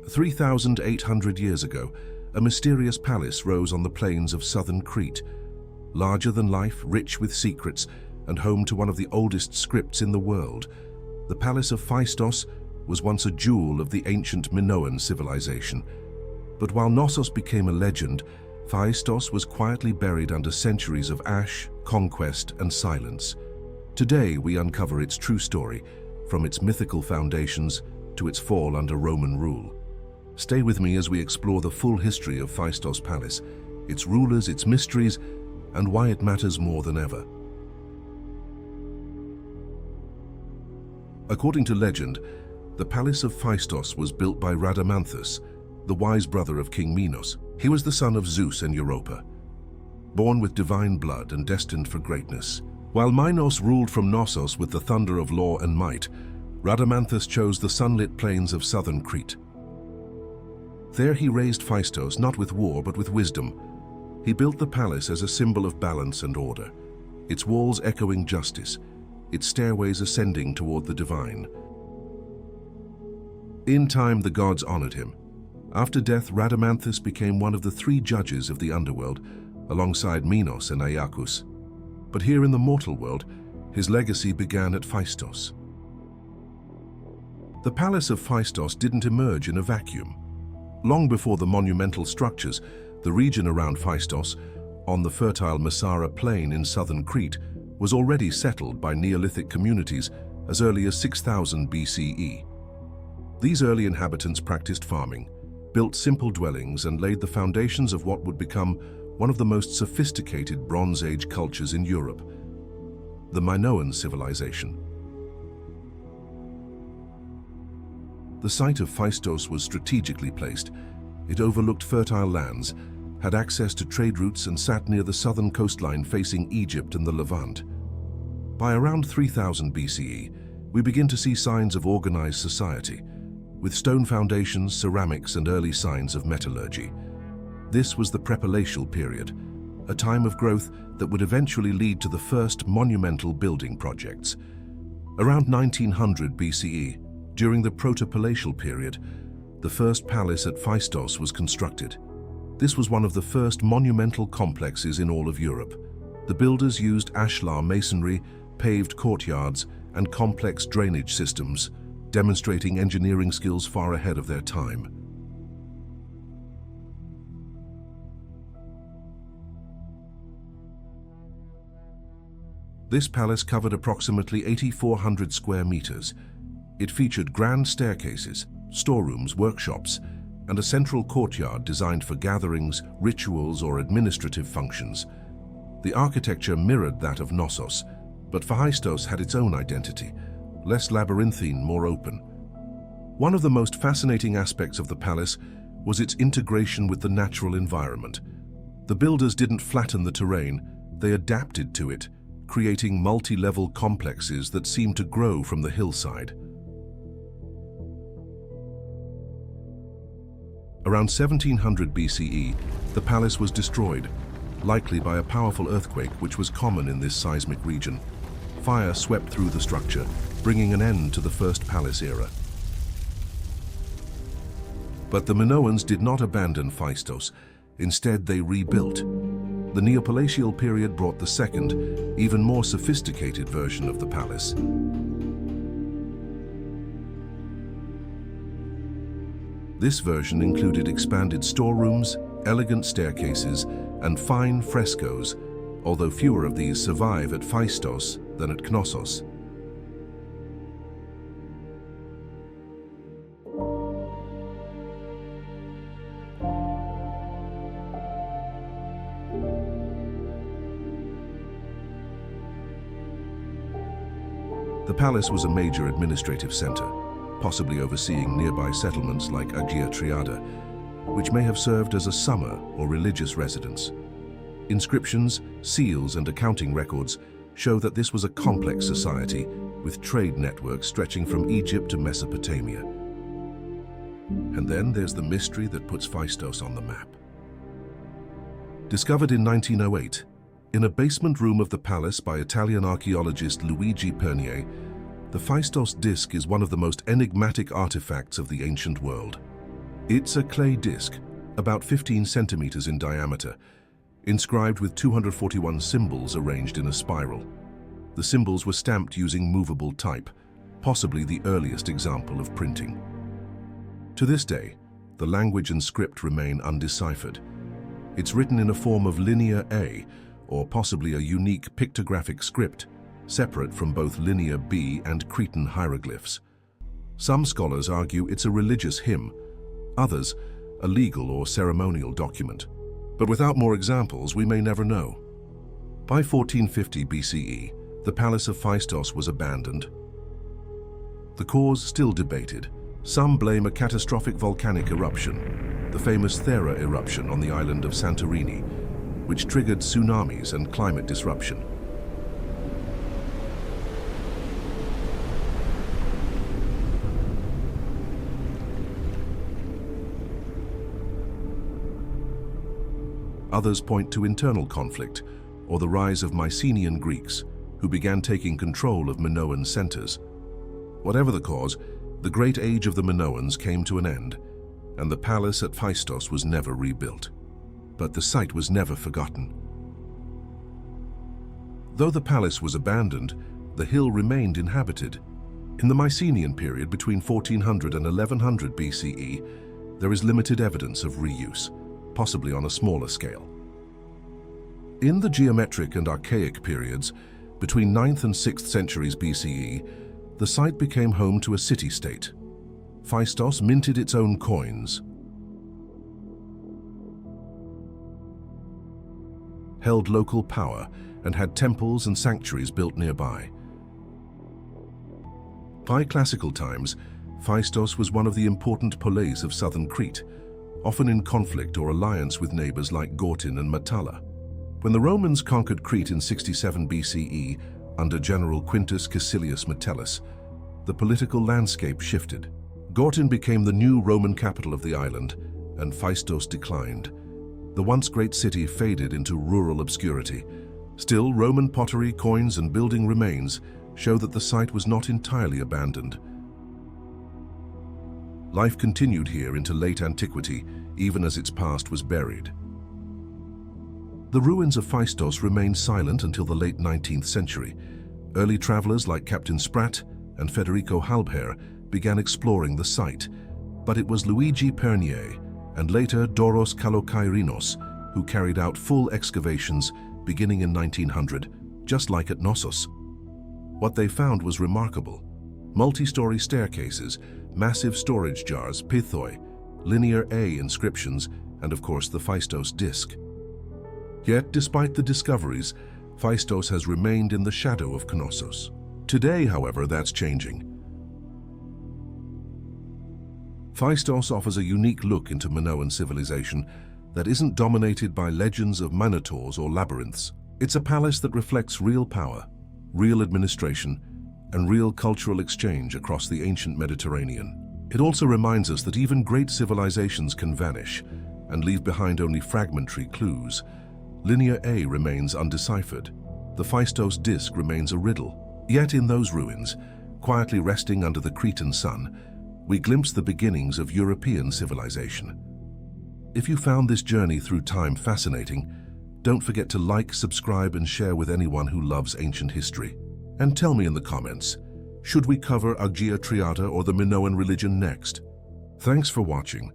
3,800 years ago, a mysterious palace rose on the plains of southern Crete. Larger than life, rich with secrets, and home to one of the oldest scripts in the world. The Palace of Phaistos was once a jewel of the ancient Minoan civilization. But while Knossos became a legend, Phaistos was quietly buried under centuries of ash, conquest, and silence. Today we uncover its true story, from its mythical foundations to its fall under Roman rule. Stay with me as we explore the full history of Phaistos Palace, its rulers, its mysteries, and why it matters more than ever. According to legend, the Palace of Phaistos was built by Rhadamanthus, the wise brother of King Minos. He was the son of Zeus and Europa, born with divine blood and destined for greatness. While Minos ruled from Knossos with the thunder of law and might, Rhadamanthus chose the sunlit plains of southern Crete. There he raised Phaistos not with war but with wisdom. He built the palace as a symbol of balance and order, its walls echoing justice, its stairways ascending toward the divine. In time, the gods honored him. After death, Rhadamanthus became one of the three judges of the underworld, alongside Minos and Aeacus. But here in the mortal world, his legacy began at Phaistos. The Palace of Phaistos didn't emerge in a vacuum. Long before the monumental structures, the region around Phaistos, on the fertile Messara Plain in southern Crete, was already settled by Neolithic communities as early as 6000 BCE. These early inhabitants practiced farming, built simple dwellings, and laid the foundations of what would become one of the most sophisticated Bronze Age cultures in Europe, the Minoan civilization. The site of Phaistos was strategically placed. It overlooked fertile lands, had access to trade routes, and sat near the southern coastline facing Egypt and the Levant. By around 3000 BCE, we begin to see signs of organized society, with stone foundations, ceramics, and early signs of metallurgy. This was the prepalatial period, a time of growth that would eventually lead to the first monumental building projects. Around 1900 BCE, during the protopalatial period, the first palace at Phaistos was constructed. This was one of the first monumental complexes in all of Europe. The builders used ashlar masonry, paved courtyards, and complex drainage systems, demonstrating engineering skills far ahead of their time. This palace covered approximately 8,400 square meters. It featured grand staircases, storerooms, workshops, and a central courtyard designed for gatherings, rituals, or administrative functions. The architecture mirrored that of Knossos, but Phaistos had its own identity, less labyrinthine, more open. One of the most fascinating aspects of the palace was its integration with the natural environment. The builders didn't flatten the terrain, they adapted to it, creating multi-level complexes that seemed to grow from the hillside. Around 1700 BCE, the palace was destroyed, likely by a powerful earthquake which was common in this seismic region. Fire swept through the structure, bringing an end to the First Palace era. But the Minoans did not abandon Phaistos. Instead, they rebuilt. The Neopalatial period brought the second, even more sophisticated version of the palace. This version included expanded storerooms, elegant staircases, and fine frescoes, although fewer of these survive at Phaistos than at Knossos. The palace was a major administrative center, possibly overseeing nearby settlements like Agia Triada, which may have served as a summer or religious residence. Inscriptions, seals, and accounting records show that this was a complex society with trade networks stretching from Egypt to Mesopotamia. And then there's the mystery that puts Phaistos on the map. Discovered in 1908, in a basement room of the palace by Italian archaeologist Luigi Pernier, the Phaistos Disc is one of the most enigmatic artifacts of the ancient world. It's a clay disc, about 15 centimeters in diameter, inscribed with 241 symbols arranged in a spiral. The symbols were stamped using movable type, possibly the earliest example of printing. To this day, the language and script remain undeciphered. It's written in a form of linear A, or possibly a unique pictographic script, separate from both linear B and Cretan hieroglyphs. Some scholars argue it's a religious hymn, others a legal or ceremonial document. But without more examples, we may never know. By 1450 BCE, the Palace of Phaistos was abandoned. The cause still debated. Some blame a catastrophic volcanic eruption, the famous Thera eruption on the island of Santorini, which triggered tsunamis and climate disruption. Others point to internal conflict or the rise of Mycenaean Greeks, who began taking control of Minoan centers. Whatever the cause, the great age of the Minoans came to an end, and the palace at Phaistos was never rebuilt. But the site was never forgotten. Though the palace was abandoned, the hill remained inhabited. In the Mycenaean period between 1400 and 1100 BCE, there is limited evidence of reuse, possibly on a smaller scale. In the geometric and archaic periods, between 9th and 6th centuries BCE, the site became home to a city-state. Phaistos minted its own coins, held local power, and had temples and sanctuaries built nearby. By classical times, Phaistos was one of the important poleis of southern Crete, often in conflict or alliance with neighbors like Gortyn and Matala. When the Romans conquered Crete in 67 BCE under General Quintus Caecilius Metellus, the political landscape shifted. Gortyn became the new Roman capital of the island, and Phaistos declined. The once great city faded into rural obscurity. Still, Roman pottery, coins, and building remains show that the site was not entirely abandoned. Life continued here into late antiquity, even as its past was buried. The ruins of Phaistos remained silent until the late 19th century. Early travelers like Captain Spratt and Federico Halbherr began exploring the site, but it was Luigi Pernier and later Doros Kalokairinos who carried out full excavations beginning in 1900, just like at Knossos. What they found was remarkable. Multi-story staircases, massive storage jars, pithoi, linear A inscriptions, and of course the Phaistos Disc. Yet, despite the discoveries, Phaistos has remained in the shadow of Knossos. Today, however, that's changing. Phaistos offers a unique look into Minoan civilization that isn't dominated by legends of minotaurs or labyrinths. It's a palace that reflects real power, real administration, and real cultural exchange across the ancient Mediterranean. It also reminds us that even great civilizations can vanish and leave behind only fragmentary clues. Linear A remains undeciphered. The Phaistos Disc remains a riddle. Yet in those ruins, quietly resting under the Cretan sun, we glimpse the beginnings of European civilization. If you found this journey through time fascinating, don't forget to like, subscribe, and share with anyone who loves ancient history. And tell me in the comments, should we cover Agia Triada or the Minoan religion next? Thanks for watching.